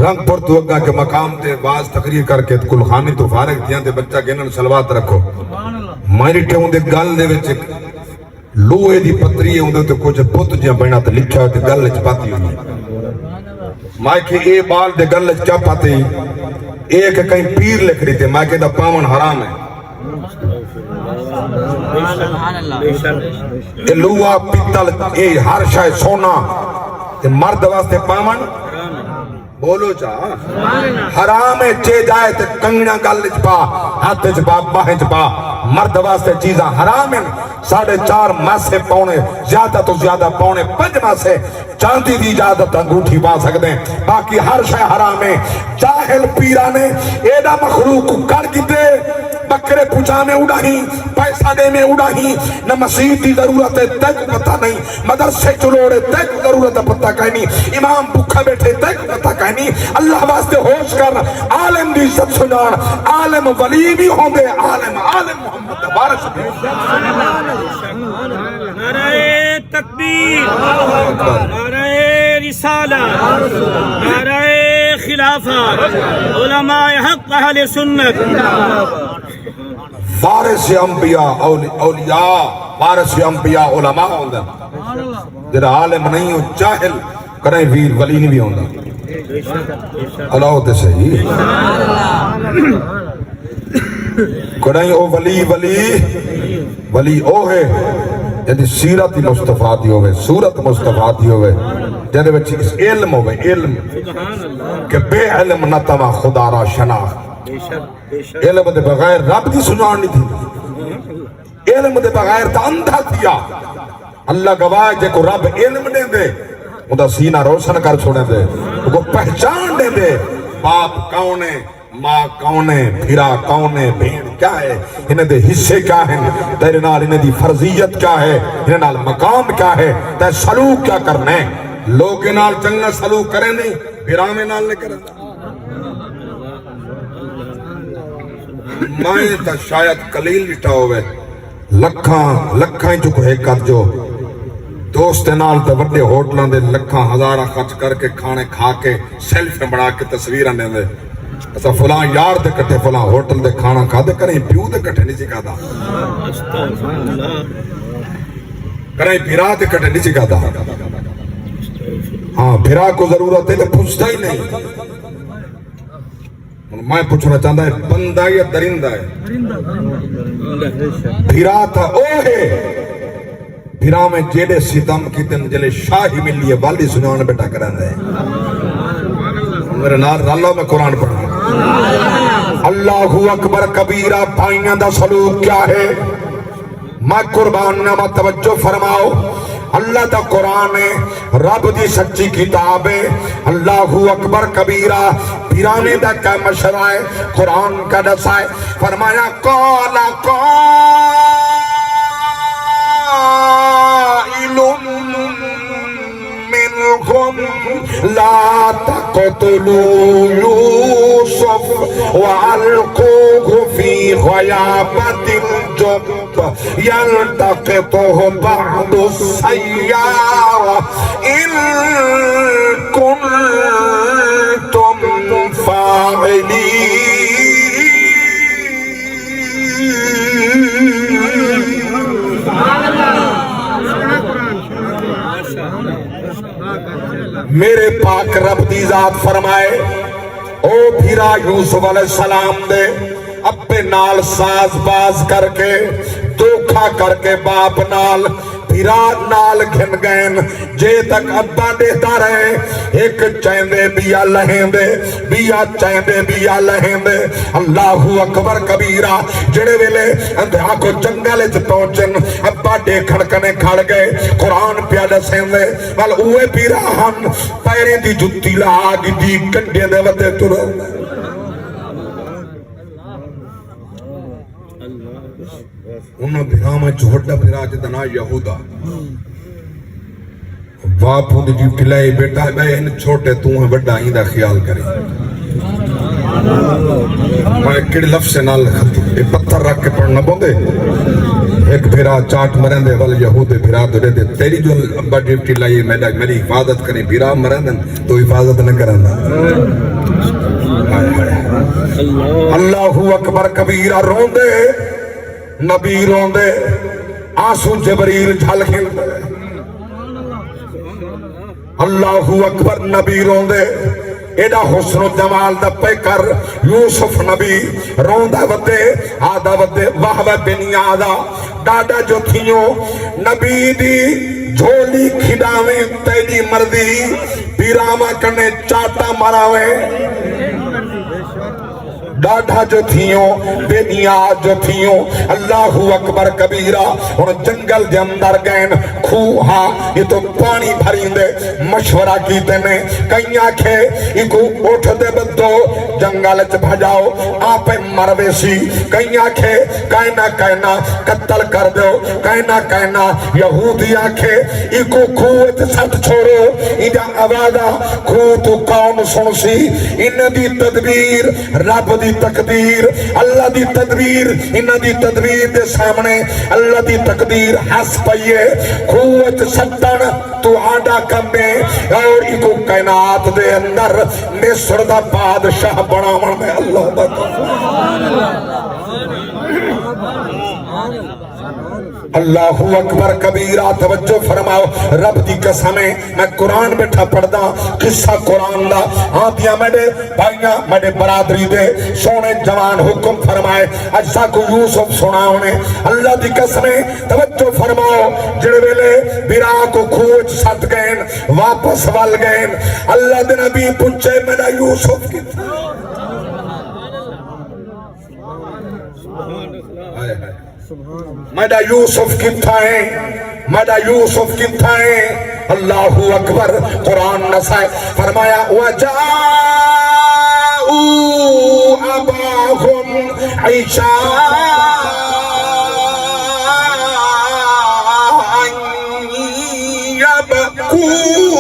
رنگ پر تو اگا کے مقام تے واز تقریر کر کے کل خانی تو فارغ دیاں تے بچہ گنن سلوات رکھو میری ٹے ہوں دے گل دے وچ لوہے دی پتری ہوں دے کچھ بت جیاں بنا تے لکھا ہوئے تے گل وچ پاتی ہوئی میں کہ اے بال دے گل وچ کیا پاتی ایک کہیں پیر لکھ رہی تھے میں کہ دا پاون حرام ہے اے لوہا پیتل اے ہر شے سونا تے مرد واسطے پاون بولو چاہ حرام ہے چے جائے تے کنگنا گل چپا ہاتھ چپا باہیں چپا مرد واسطے چیزاں حرام ہیں 4.5 ماسے پونے زیادہ تو زیادہ پونے 5 ماسے چاندی دی اجازت انگوٹھی پا سکتے ہیں باقی ہر شے حرام ہے جاہل پیرانے ایڈا مخلوق کر گتے بکرے پوچھانے اڑاہی پیسہ دینے اڑاہی نہ مسجد دی ضرورت ہے تیک پتہ نہیں مدرسے چلوڑے تیک ضرورت پتہ کہنی امام بکھا بیٹھے تیک پتہ کہنی اللہ واسطے ہوش کر عالم دی عزت سنان عالم ولی بھی ہوں دے عالم محمد بارش بھی نعرہ تکبیر نعرہ رسالہ نعرہ خلافت علماء حق اہل سنت وارث انبیاء اولیاء وارث انبیاء علماء ہوندہ جڑا عالم نہیں ہو جاہل کریں ویر ولی نہیں بھی ہوندہ اللہ تے صحیح کریں او ولی او ہے جدی سیرت مصطفیٰ دی ہوئے صورت مصطفیٰ دی ہوئے جدی بچی اس علم ہوئے علم کہ بے علم نہ تما خدا را شناخت علم دے بغیر رب دی سنان نہیں تھی علم دے بغیر تا اندھا تھیا اللہ گواہ جے کو رب علم دے دے اندھا سینہ روشن کر چھوڑے دے وہ پہچان دے دے باپ کون ہے ماں کون ہے پھرا کون ہے بھین کیا ہے انہیں دے حصے کیا ہیں تیرے نال انہیں دی فرضیت کیا ہے انہیں نال مقام کیا ہے تے سلوک کیا کرنے لوگ نال چنگا سلوک کریں نہیں پھرامے نال نہیں کریں میں تا شاید قلیل لٹا ہوئے لکھاں چکو ایک کر جو دوست نال تے وڈے ہوٹلاں دے لکھاں ہزارہ خرچ کر کے کھانے کھا کے سیلفی بنا کے تصویراں دے دے ایسا فلاں یار دے کٹھے فلاں ہوٹل دے کھانا کھا دے کریں پیو دے کٹھے نہیں سکھا دا کریں بھیرا دے کٹھے نہیں سکھا دا ہاں بھیرا کو ضرورت ہے تو پوچھتا ہی نہیں میں پوچھنا چاہتا ہے بندہ یا درندہ ہے بھیرا تھا او ہے بھیرا میں جیڑے ستم کی تن جلے شاہی ملی ہے والی سنان بیٹا کرن دے میرے نال رالو میں قرآن پڑھا اللہ اکبر کبیرہ بھائیاں دا سلوک کیا ہے میں قربان نہ توجہ فرماؤ اللہ دا قرآن ہے رب دی سچی کتاب ہے اللہ اکبر کبیرہ پیرانے دا کا مشرع ہے قرآن کا دسا ہے فرمایا قال قائل منهم لا تقتلوا يوسف وألقوه في غيابة الجب يلتقطه بعض السيارة إن كنتم فاعلين میرے پاک رب دی ذات فرمائے او بھیرا یوسف علیہ السلام دے اپنے نال ساز باز کر کے دھوکھا کر کے باپ نال بھیرا نال گھن گئن جے تک ابا دیتا رہے ایک چیندے بیا لہیں دے بیا چیندے بیا لہیں دے اللہ اکبر کبیرہ جڑے ویلے اندھا کو جنگل چ پہنچن ابا دیکھن کنے کھڑ گئے قرآن پیا دسیں دے وال اوے بھیرا ہن پیریں دی جتی لاگ دی کنڈے دے وتے تر انہوں بھیرا میں چھوٹا بھیرا جدنا یہودا باپ ہوں دی ڈیوٹی لائے بیٹا بہن چھوٹے تو ہیں بڑا ہی دا خیال کریں میں کڑی لفظ سے نال ایک پتھر رکھ کے پڑھنا بوندے ایک بھیرا چاٹ مرین دے وال یہود بھیرا دے دے تیری جو ابا ڈیوٹی لائے میری حفاظت کریں بھیرا مرین تو حفاظت نہ کرنا اللہ اکبر کبیرہ روندے نبی روندے آنسو جبریل جھل کھلدے اللہ اکبر نبی روندے ایڈا حسن و جمال دا پیکر یوسف نبی روندا ودے آدھا ودے واہوہ بنیادہ ڈاڈا جو تھیوں نبی دی جھولی کھڈاویں تیری مردی پیراما کرنے چاٹا مراویں ڈاڈھا جو تھیوں بے نیاز جو تھیوں اللہ اکبر کبیرہ اور جنگل دے اندر گئن کھوہا یہ تو پانی بھرین دے مشورہ کیتے نے کہیں آکھے ایکو اٹھ دے بدو جنگل چ بھجاؤ آپے مروے سی کہیں آکھے کہنا قتل کر دو کہنا یہودی آکھے ایکو کھوت سٹ چھوڑو ایجا آوازہ کھو تو کون سن سی ان دی تدبیر رب دی تقدیر اللہ دی تدبیر انہ دی تدبیر دے سامنے اللہ دی تقدیر ہس پئیے قوت ستن تو آڈا کمے اور ایکو کائنات دے اندر مصر دا بادشاہ بناون میں اللہ بتا اللہ اکبر کبیرہ توجہ فرماؤ رب دی قسمیں میں قرآن بیٹھا پڑھدا قصہ قرآن دا آدھیا میڈے بھائیاں میڈے برادری دے سونے جوان حکم فرمائے اجزا کو یوسف سناؤنے اللہ دی قسمیں توجہ فرماؤ جڑویلے بیرا کو کھوچ سٹ گئن واپس وال گئن اللہ دے نبی پوچھے میڈا یوسف کی میڈا یوسف کتھائیں میڈا یوسف کتھائیں اللہ اکبر قرآن نسائے فرمایا وَجَاءُوا أَبَاهُمْ عِشَاءً يَبْكُونَ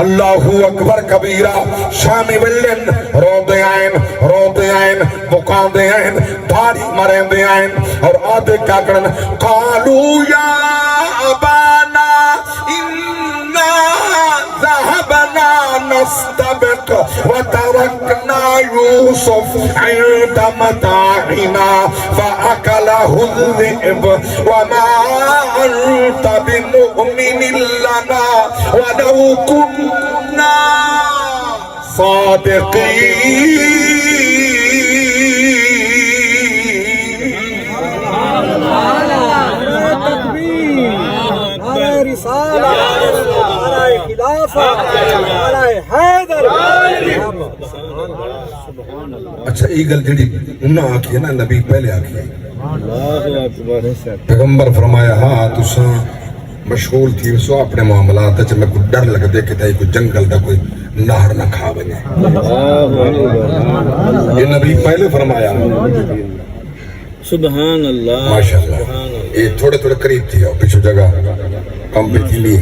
اللہ اکبر کبیرہ شامی ولن روندے آئین بکاندے آئین دھاری مرندے آئین اور آدھے کاکڑن قالو یا ابانا اننا ذہبنا نستبق وترکنا یوسف عند متاعنا فاکلہ الذئب وما انت بمؤمن لنا ولو كنا اچھا یہ گل جڑی انہاں آکھی ہے نا نبی پہلے آکھی ہے پیغمبر فرمایا ہاں تساں مشغول تھی سو اپنے معاملات ہے میں کو ڈر لگ دے کہ تائی کوئی جنگل دا کوئی نہر نہ کھا بنے یہ نبی پہلے فرمایا سبحان اللہ ماشاءاللہ یہ تھوڑے قریب تھی اور پیچھو جگہ کم پہ تھی لی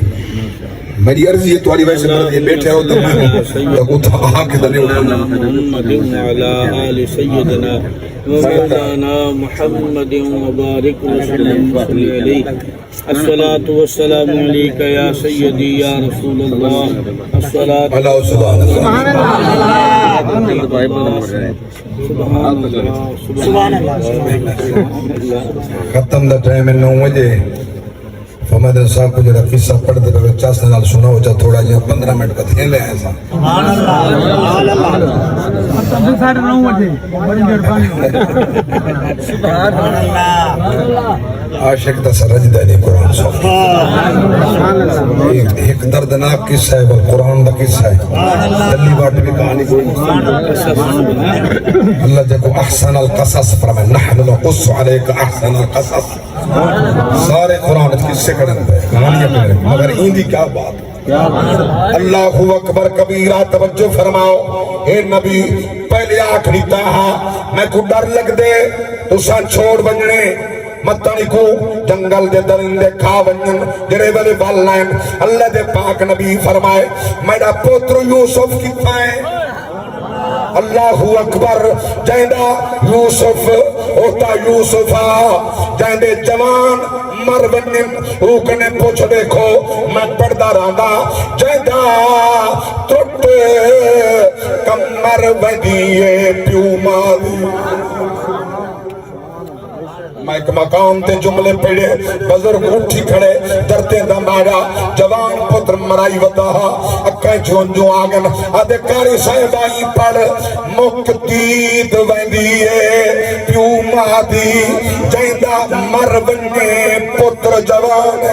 میری عرضی ہے تمہاری ویسے مرد یہ بیٹھے ہو تو میں لگو تھا آکے دنے اٹھانا محمد وعلا آل سیدنا ومولانا محمد وبارک وسلم علیہ الصلاة والسلام علیکہ یا سیدی یا رسول اللہ الصلاة سبحان اللہ سبحان اللہ ختم دا ٹائم 9 بجے فمد صاحب کو جڑا قصہ پڑھ دے تو چاس نال سناؤ چا تھوڑا جہاں 15 منٹ کا تھے لے ایسا سبحان اللہ عاشق دا سرج دینی قرآن صاحب ایک دردناک قصہ ہے وہ قرآن دا قصہ ہے دلی باٹ بھی کہانی کوئی اللہ جب احسن القصص فرمائے نحن نقص علیک احسن القصص سارے قرآن قصے کرن پہ کہانیاں کرن مگر ایندی کیا بات اللہ اکبر کبیرہ توجہ فرماؤ اے نبی پہلے آخری تاہا میں کو ڈر لگ دے تو سان چھوڑ بننے متنی کو جنگل دے درندے کھا ونجن جڑے والے والنائن اللہ دے پاک نبی فرمائے میرا پوتر یوسف کی پائے اللہ اکبر جہاں یوسف ہوتا یوسفا جائندے جوان مر ونن اوکنے پوچھ دیکھو میں پڑھدا رہندا جائندہ ٹوٹ کمر ودیے پیو ماں میں ایک مقام تے جملے پڑھے بزرگ اٹھی کھڑے درتے دماغا جوان پتر مرائی ودا اکھیں جون جو آگن آدھے کاری صاحبائی پڑھ مقتید ویندیے پیو مادی جائندہ مر بننے پتر جوان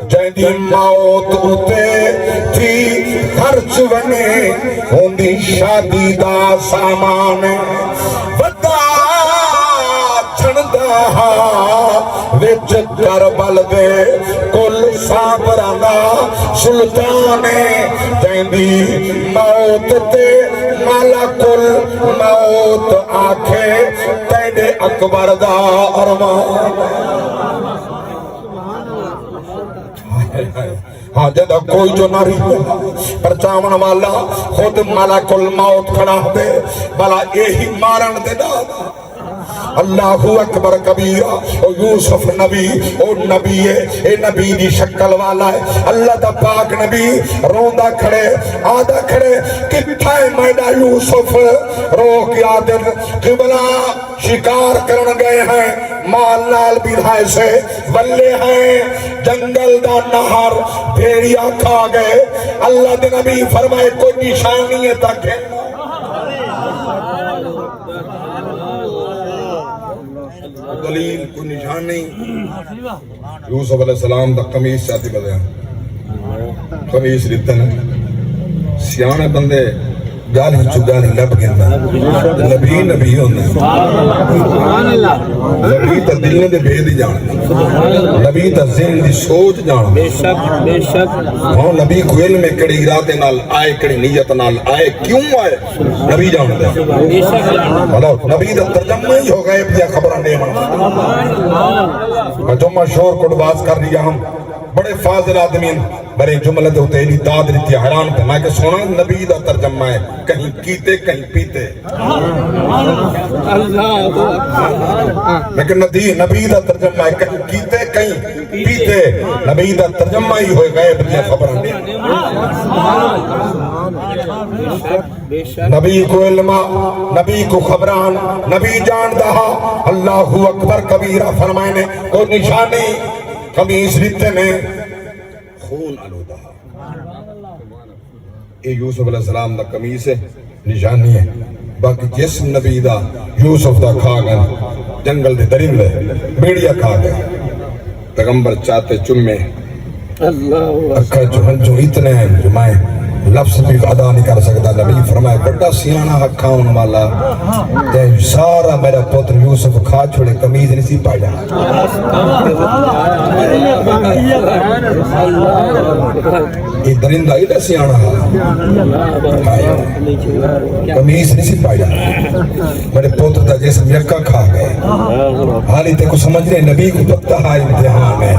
جائندی موت ہوتے تھی خرچ بنے ہوندی شادی دا سامان ودا وچ کربل دے کل صابرانا سلطانے جائندی موت تے مالا کل موت آکھے تیڑے اکبر دا ارمان ہاں جدہ کوئی جو نہ رہی پر چاون والا خود ملک الموت کھڑا دے بلا یہی مارن دے دادا اللہ اکبر کبیرہ او یوسف نبی او نبی ہے اے نبی دی شکل والا ہے اللہ دا پاک نبی روندہ کھڑے آدھا کھڑے کتھائے میڈا یوسف رو کی آدھر قبلہ شکار کرن گئے ہیں مال نال بیدھائے سے بلے ہیں جنگل دا نہر بھیڑیا کھا گئے اللہ دے نبی فرمائے کوئی نشانی ہے تک ہے دلیل کوئی نشان نہیں یوسف علیہ السلام دا قمیص چاہتی بدیا قمیص ریتن سیانے بندے گالی چگالی لب گندہ نبی نبی ہوندہ نبی تا دلنے دے بھید جانا نبی تا ذہن دی سوچ جانا بے شک ہاں نبی کو علم میں کڑی ارادے نال آئے کڑی نیت نال آئے کیوں آئے نبی جانا دے نبی دا ترجمہ ہی ہو گئے پیا خبرہ نہیں مانا میں جو مشہور کو باز کر رہی ہم بڑے فاضل آدمین بڑے جملے دے ہوتے ہی داد رہتی حیران پہ میں کہ سونا نبی دا ترجمہ ہے کہیں کیتے کہیں پیتے لیکن نبی دا ترجمہ ہے کہیں کیتے کہیں پیتے نبی دا ترجمہ ہی ہوئے غیب دیا خبران نبی کو علمہ نبی کو خبران نبی جان دہا اللہ اکبر کبیرہ فرمائنے کو نشانی قمیص ریتے میں خون آلودہ یہ یوسف علیہ السلام دا قمیص ہے نشانی ہے باقی جسم نبی دا یوسف دا کھا گئے جنگل دے درندے بیڑیا کھا گئے پیغمبر چاہتے چمے اکھا جو اتنے ہیں جو میں لفظ بھی ادا نہیں کر سکتا نبی فرمائے بڑا سیانہ حق کھاؤن والا تے سارا میرا پتر یوسف کھا چھوڑے قمیض نہیں سی پایا یہ درندہ ایڈا سیانہ قمیض نہیں سی پایا میرے پتر تا جیسے یکا کھا گئے حالی تے کو سمجھ رہے نبی کو پتہ ہے امتحان ہے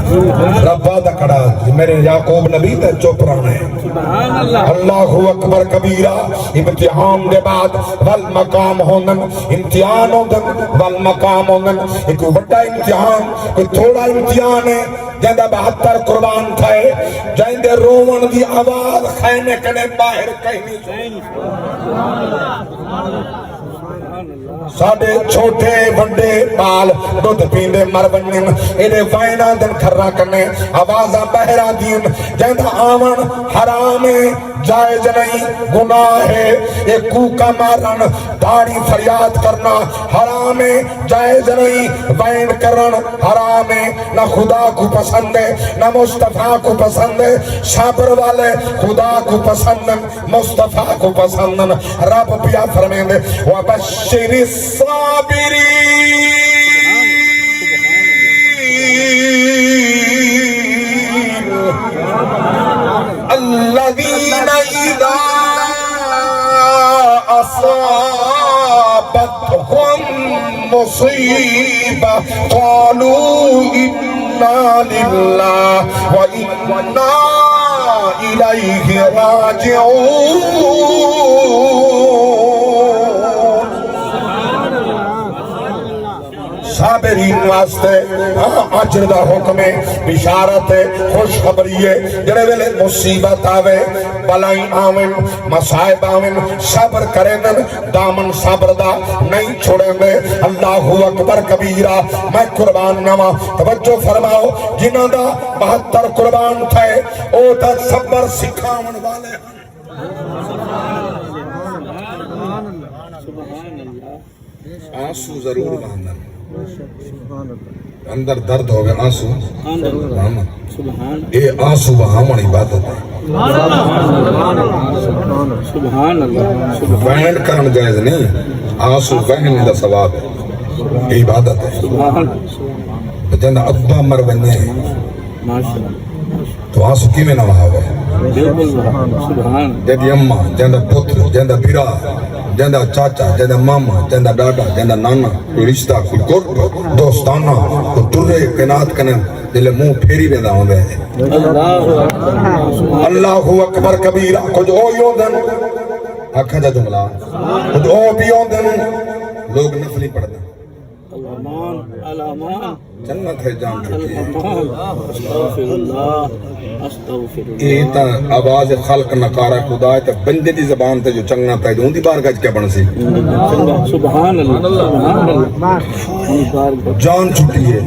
رب آدھا کڑا میرے یعقوب نبی تے چوپ رہنا ہے اللہ اکبر کبیرہ امتحان دے بعد والمقام ہوندن امتحان ہوندن والمقام ہوندن ایک بڑا امتحان کوئی تھوڑا امتحان ہے جہاں 72 قربان تھائے جہاں رومن دی آواز خینے کنے باہر کہیں ساڑھے چھوٹے بڑے بال دودھ پیندے مر بنن ایڈے وائنہ دن کھرا کرنے آوازہ بہرہ دین جہاں آمن حرام جائز نہیں گناہ ہے ایک کوکا مارن داڑی فریاد کرنا حرام جائز نہیں وائن کرن حرام نہ خدا کو پسند ہے نہ مصطفیٰ کو پسند ہے صبر والے خدا کو پسند مصطفیٰ کو پسند رب پیا فرمیندے وَبَشِّرِ الصَّابِرِينَ الَّذِينَ إِذَا أَصَابَتْهُمْ مُصِيبَةٌ قَالُوا إِنَّا لِلَّهِ وَإِنَّا إِلَيْهِ راجعون صابرین واسطے اجر دا حکم ہے، بشارت ہے، خوشخبری ہے۔ جڑے ویلے مصیبت آوے، بلائی آویں، مصائب آویں، صبر کریں دامن صبر دا نہیں چھوڑیں دے۔ اللہ اکبر کبیرہ۔ میں قربان نوا توجہ فرماؤ، جنہاں دا 72 قربان تھے او تا صبر سکھاون والے آنسو ضرور بہانا، اندر درد ہو گیا آنسو بہانا، اے آنسو بہاون عبادت ہے۔ وہن کرن جائز نہیں، آنسو وہن دا ثواب ہے، یہ عبادت ہے۔ جنہ ابا مر بنے تو آنسو کی میں نہ وہاوے، جیدی اممہ، جیندہ پتر، جیندہ بیرا، جیندہ چاچا، جیندہ ماما، جیندہ ڈاڈا، جیندہ نانا، کوئی رشتہ، کوئی قرب، دوستانہ، کوئی درے قناعت کنن دل منہ پھیری بیندہ ہوں دے۔ اللہ اکبر کبیرہ۔ کچھ او یوں دن آکھا جا جملہ، کچھ او بھی یوں دن لوگ نفلی پڑھ دیں، جنت ہے جان چکی ہے۔ یہ تا آواز خلق نکارا خدا ہے، تا بندے دی زبان تے جو چنگنا تا ہے، جو ان دی بارگاہ کیا بن سی؟ سبحان اللہ، جان چکی ہے۔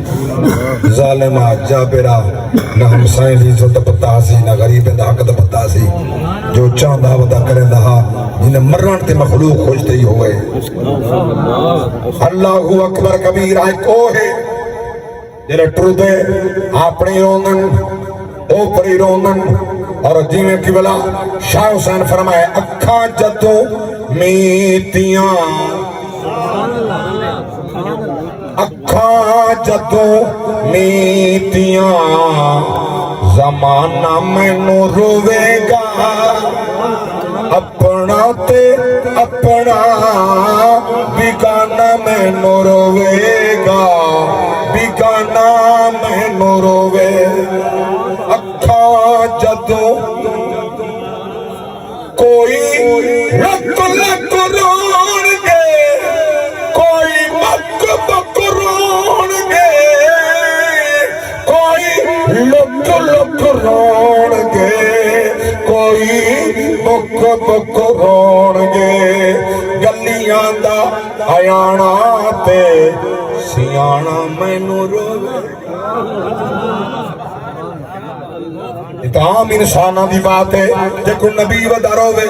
ظالمہ جابرہ، نہ ہمسائیں دی عزت پتا سی، نہ غریب دا حق دا پتا سی، جو چاندہ ودا کریں دہا، جنہیں مرن تے مخلوق خوش تے ہی ہوئے۔ اللہ اکبر کبیرہ۔ ایک او ہے جنہیں ٹردے اپنی روندن اوپری روندن، اور جیویں کی بلا شاہ حسین فرمائے اکھاں جدوں میتیاں، اکھاں جدوں میتیاں، زمانہ مینوں روے گا، اپنا تے اپنا بیگانہ مینوں روے گا، بیگانہ مینوں روے۔ اکھاں جدوں کوئی لک لک رون گے، کوئی بک بک رون گے، کوئی لک لک رون گے، کوئی بک بک رون گے، گلیاں دا آیانا تے سیانا مینوں روے۔ عام انسانہ دی بات ہے جے کوئی نبی ودا روے۔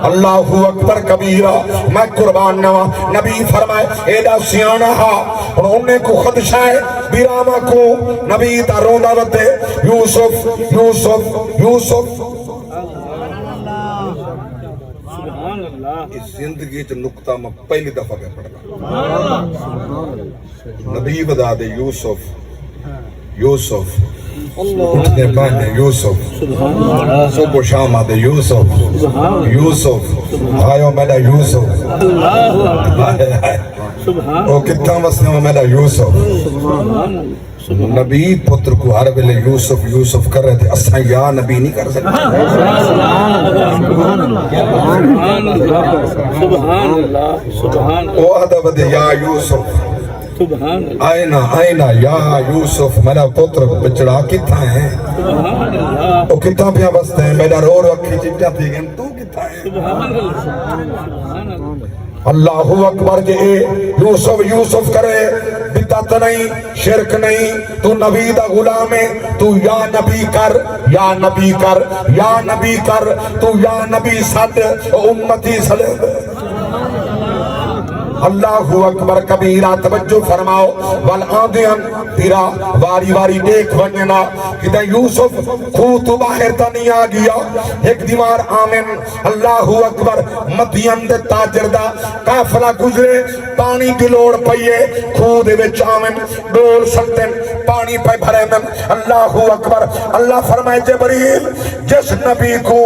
اللہ اکبر کبیرہ۔ میں قربان نوا نبی فرمائے ایڈا سیانہ ہا، اور انہیں کو خدشہ ہے بیرامہ کو نبی دا روندہ ودے، یوسف یوسف یوسف۔ اس زندگی جو نکتہ میں پہلی دفعہ پہ پڑھنا، نبی ودا دے یوسف یوسف، اٹھنے پہنے یوسف، صبح و شام آدھے یوسف یوسف، آئیو میڈا یوسف، او کتنا مسئلہ میں میڈا یوسف۔ نبی پتر کو ہر ویلے یوسف یوسف کر رہے تھے، اساں یا نبی نہیں کر سکتے۔ او آدھا بدے یا یوسف، آئینہ آئینہ یا یوسف، میرا پتر بچڑا کتھا ہے، او کتھا پیا بستے ہیں، میرا رو رو اکھی چپٹا تھی گئے، تو کتھا ہے۔ اللہ اکبر جے یوسف یوسف کرے، بدعت نہیں، شرک نہیں، تو نبی دا غلام ہے، تو یا نبی کر یا نبی کر یا نبی کر، تو یا نبی صد امتی صلی۔ اللہ اکبر کبیرہ۔ توجہ فرماؤ، والآدھیان تیرا واری واری دیکھ ونینا کہ یوسف خود تو باہر تا نہیں آگیا، ایک دیوار آمن۔ اللہ اکبر۔ مدین دے تاجر دا کافلہ گزرے، پانی دی لوڑ پئیے، خود وچ آمن، ڈول سلطن پانی پہ بھرے من۔ اللہ اکبر۔ اللہ فرمائے جبریل جس نبی کو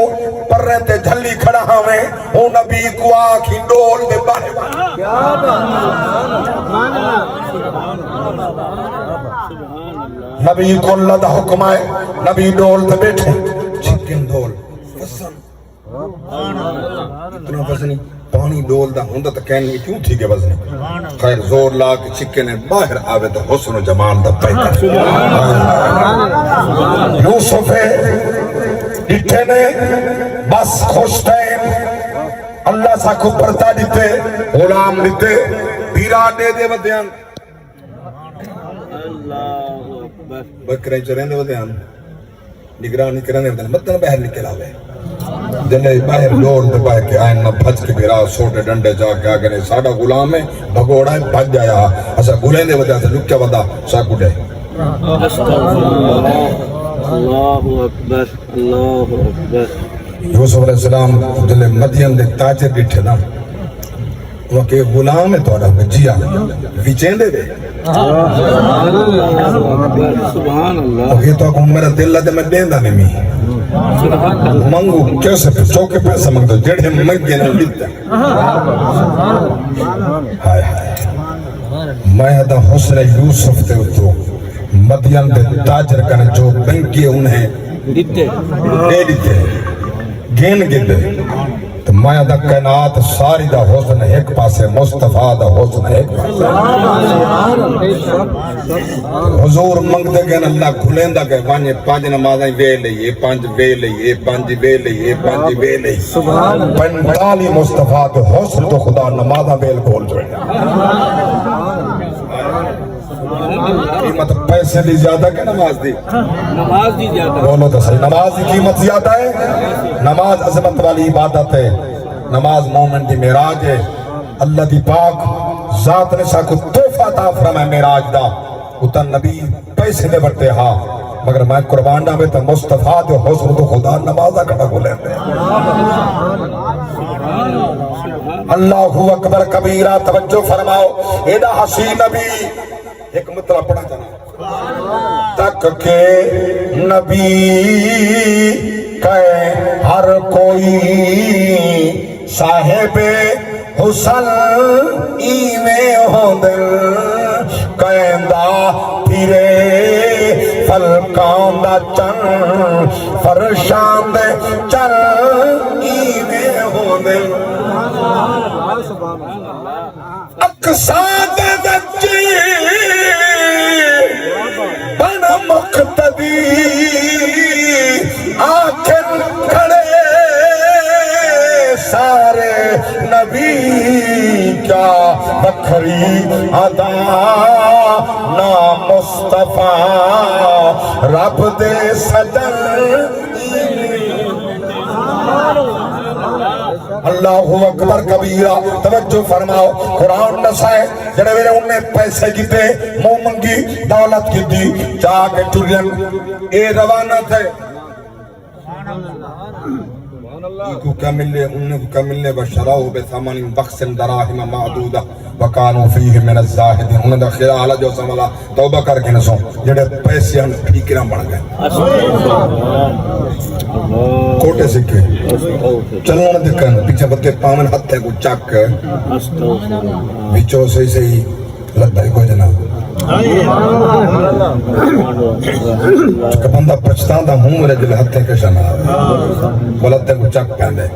پر رہتے جھلی کھڑا ہمیں، وہ نبی کو آکھی ڈول دے باہر۔ نبی کو اللہ دا حکم آئے، نبی ڈول تے بیٹھے، چکن ڈول فسن، اتنا فسنی پانی ڈولدا ہوندا تو کہنی کیوں تھی کہ وزن خیر زور لا کے چکے نے باہر آوے تو حسن و جمال دا پیدا یوسف ڈٹھے نے بس خوش تھے اللہ سا کو پرتا دیتے غلام دیتے پیرا دے دے ودیان اللہ اکبر بکرے چریں دے ودیان نگرانی کرنے ودیان مطلب باہر نکل آوے جلے باہر ڈور دے باہر کے آئین نہ بھج کے پیرا سوٹے ڈنڈے جا کے آگے ساڑا غلام ہے بھگوڑا ہے بھج جایا ایسا گلیں دے ودیان سے لکیا ودا سا کٹے اللہ اکبر اللہ اکبر یوسف علیہ السلام جلے مدین دے تاجر ڈٹھے نا وہ کہ غلام ہے توڑا جیا ویچیں دے دے سبحان اللہ وہ کہ تو اکم میرا دل لدے میں دین دا نمی منگو کیسے پہ چوکے پیسہ منگ دو جڑے منگے نہ لیتا ہائے ہائے میں دا حسن یوسف تے تو مدین دے تاجر کنے جو بنکے انہیں دیتے دے دیتے گین گندے تو مایا دا کائنات ساری دا حسن ایک پاسے مصطفیٰ دا حسن ایک پاسے حضور منگ دے گئے اللہ کھلیں دا گئے وانجے پانچ نمازیں وے لئیے پانچ وے لئیے پانچ وے لئیے پانچ وے لئیے پنڈالی مصطفیٰ دا حسن تو خدا نمازہ ویل کھول جوئے قیمت پیسے دی زیادہ کہ نماز دی نماز دی زیادہ بولو تو صحیح نماز کی قیمت زیادہ ہے نماز عظمت والی عبادت ہے نماز مومن دی معراج ہے اللہ دی پاک ذات نے سا کو تحفہ عطا فرمائے معراج دا اتن نبی پیسے دے بڑھتے ہاں مگر میں قربان نہ بیتا مصطفیٰ دے حسن تو خدا نمازہ کھڑا کو لیتے اللہ اکبر کبیرہ توجہ فرماؤ ایدہ حسین نبی ایک مطلب پڑھا جانا تک کہ نبی کہے ہر کوئی صاحب حسن ایویں ہو دل کہندہ پھرے فلکان دا چن فرشان دے چن ایویں ہو دل اقصاد دچی بن مقتدی آخر کھڑے سارے نبی کیا بکھری ادا نا مصطفیٰ رب دے سجن اللہ اکبر کبیرہ توجہ فرماؤ قرآن نسائے جڑے میرے انہیں پیسے کی تے مو منگی دولت کی دی چاہ کے چرین اے روانہ تھے کو کیا ملے انہیں کو کیا ملے بشراؤ بے ثمن بخص دراہم معدودہ وکانو فیہ من الزاہدین انہیں دا خیال جو سمالا توبہ کر کے نسو جڑے پیسے ہم ٹھیکرہ بڑھ گئے کوٹے سکے چلنا دکھن پیچھے بکے پامن ہتھے کو چک بچوں سے ہی لگتا ہے کوئی جناب چکہ بندہ پچھتان دا ہوں میرے دل ہتھے کے شنا بلتے کو چک پہندے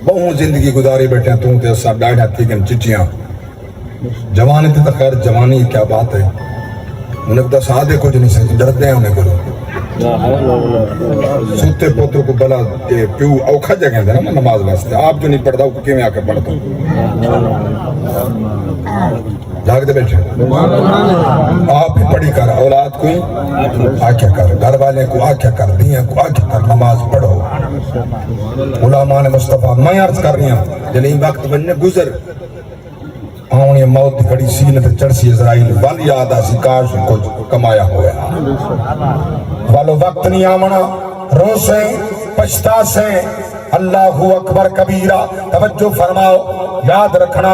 بہت زندگی گزاری بیٹھے ہیں تم تے سب ڈائٹ ہتھی گن چچیاں جوانی تے خیر جوانی کیا بات ہے انہیں بتا سادے کچھ نہیں سکتے ڈرتے ہیں انہیں کرو سوتے پوتوں کو بلا پیو اوکھا جگہ دے نا نماز واسطے آپ جو نہیں پڑھتا وہ کیوں آ کے پڑھتا جاگ دے بیٹھے آپ ہی پڑھی کر اولاد کوئی آکھیا کر گھر والے کو آکھیا کر دیا کو آکھیا کر نماز پڑھو علماء مصطفیٰ میں عرض کر رہی ہوں جنہیں وقت بننے گزر آؤں یہ موت کھڑی سینے پہ چڑسی اسرائیل والی آدھا سی کاش کچھ کمایا ہویا والو وقت نہیں آمنا رو سے پچھتا سے اللہ اکبر کبیرہ توجہ فرماؤ یاد رکھنا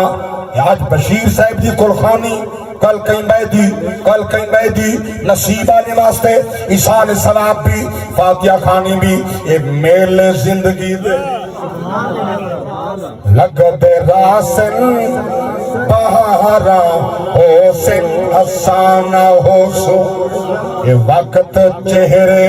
آج بشیر صاحب دی کلخانی کل کہیں بیدی نصیب آنے واسطے عیسیٰ ثواب بھی فاتحہ خانی بھی ایک میل زندگی دے لگ دے راسن بہارا ہو سن حسانہ ہو سو یہ وقت چہرے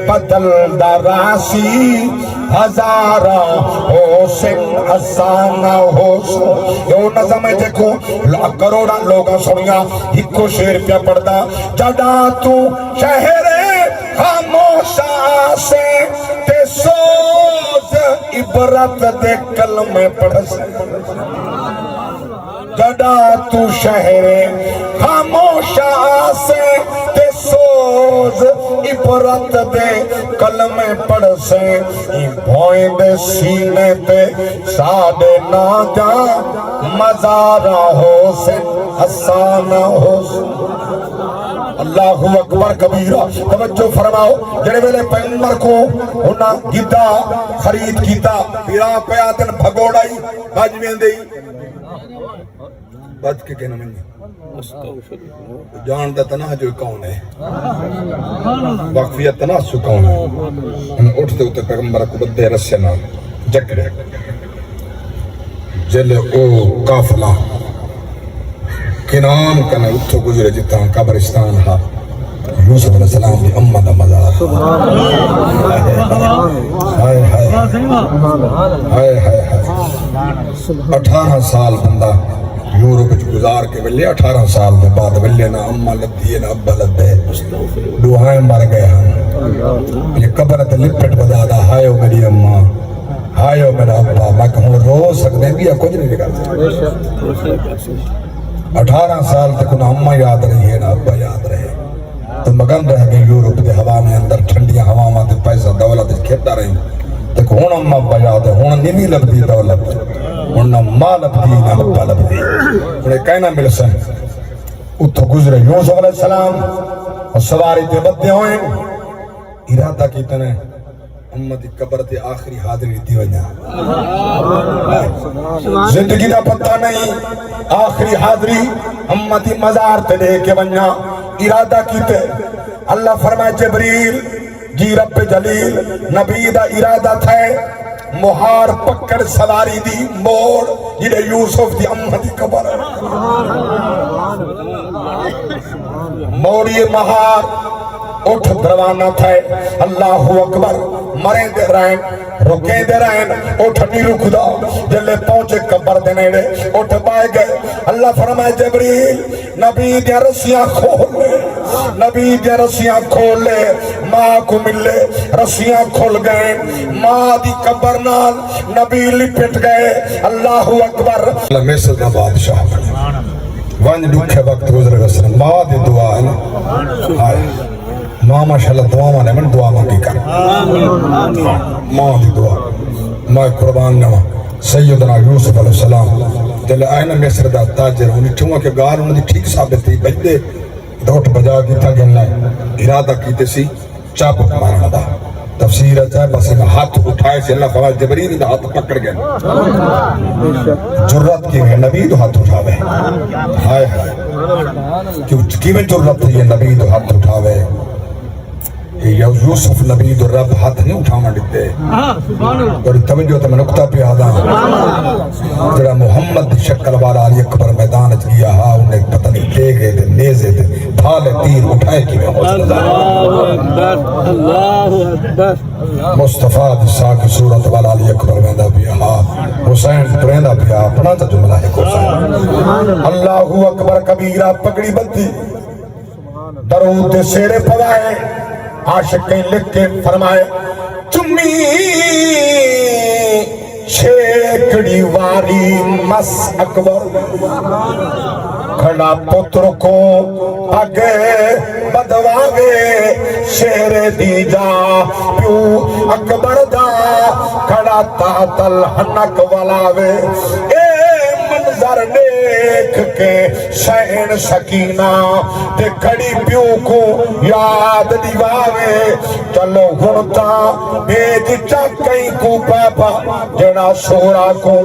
بدل دا راسی ہزارہ حسن افسانہ حسن یہ نظم ہے دیکھو کروڑا لوگاں سنیا ایکو شعر پیا پڑھدا جدا تو شہر خاموشاں سے تے سوز عبرت دے کلمے پڑھ جدا تو شہر خاموشاں سے تے سوز عبرت دے کلمے پڑھ سے بھوئیں دے سینے تے ساڑے نہ جا مزارہ حسن حسانہ حسن اللہ اکبر کبیرہ توجہ فرماؤ جڑے ویلے پیغمبر کو انہاں گدا خرید کیتا پیرا پیا دن بھگوڑائی بج ویندی بج کے کہنا منی جان دا تناجو کون ہے وقفیت تناسو کون ہے انہیں اٹھتے ہوتے پیغمبر کو بدے رسے نہ جکڑے جلے او کافلہ کنان کنے اتھو گزرے جتا قبرستان ہا یوسف علیہ السلام دی امہ دا مزار ہائے ہائے ہائے ہائے 18 سال بندہ یورپ گزار کے ولی 18 سال دے بعد ولی نہ امہ لبدی ہے نہ ابا لبدے دعائیں مر گئے ہم یہ قبرت لپٹ بدادا ہائیو میری امہ ہائیو میرا ابا میں کہوں رو سکتے بھی یا کچھ نہیں نکلتا 18 سال تک نہ امہ یاد رہی ہے نہ ابا یاد رہے تو مگن رہ گئے یورپ دے ہوا میں اندر ٹھنڈیاں ہوا تے پیسہ دولت کھیتا رہی دیکھ ہون امہ ابا یاد ہے ہون نیمی لبدی دولت ہون نہ ماں لبدی نہ ابا لبدی انہیں کہنا مل سن اتھو گزرے یوسف علیہ السلام اور سواری تے بدے ہوئیں ارادہ کی تنے امتی قبر تے آخری حاضری دی وجہ زندگی دا پتہ نہیں آخری حاضری امتی مزار تے لے کے وجہ ارادہ کیتے اللہ فرمائے جبریل جی رب جلیل نبی دا ارادہ تھے مہار پکڑ سواری دی موڑ جنہیں یوسف دی امتی قبر موڑی مہار اٹھ دروانہ تھے اللہ اکبر مریں دے رہن رکیں دے رہن اٹھ نہیں رکھ دا جلے پہنچے قبر دے نیڑے اٹھ پائے گئے اللہ فرمائے جبریل نبی دیا رسیاں کھول لے نبی دیا رسیاں کھول لے ماں کو ملے رسیاں کھول گئے ماں دی قبر نال نبی لپٹ گئے اللہ اکبر اللہ مصر دا بادشاہ ون دکھے وقت گزر گسر ماں دی دعا ہے نا ماں ماشاءاللہ دعا مانے من دعا مانگی کر ماں دی دعا ماں قربان نوا سیدنا یوسف علیہ السلام جل آئینہ مصر دا تاجر انہی چھوڑا کہ گار انہی ٹھیک ثابت تھی بجدے دوٹ بجا کیتا گلنا ارادہ کیتے سی چاپک مارنا دا تفسیر ہے بس ایک ہاتھ اٹھائے سے اللہ فرمائے جبریل دا ہاتھ پکڑ گئے جرات کی ہے نبی تو ہاتھ اٹھاوے ہائے ہائے کیوں میں جرات تھی ہے نبی تو ہاتھ اٹھاوے یوسف نبی تو رب ہاتھ نہیں اٹھانا دیتے اور توجہ تو میں نکتہ پہ آدھا جڑا محمد شکل والا علی اکبر میدان اچ گیا ہاں انہیں پتہ نہیں لے گئے تھے نیزے تھے بھالے تیر اٹھائے کی میں مصطفیٰ دسا کی صورت والا علی اکبر میدہ بھی ہاں حسین پریندہ بھی ہاں اپنا تا جملہ ہے حسین اللہ اکبر کبیرہ پکڑی بلتی درود دے سیرے پوائے عاشقیں لکھ کے فرمائے چمی چھیکڑی واری مس اکبر کھڑا پتر کو اگے بدواگے شیر دی جا پیو اکبر دا کھڑا تاتل ہنک والاوے منظر دیکھ کے شہن سکینہ تے کھڑی پیو کو یاد دیواوے چلو گھنتا بیج چاکیں کو پاپا جنا سورا کو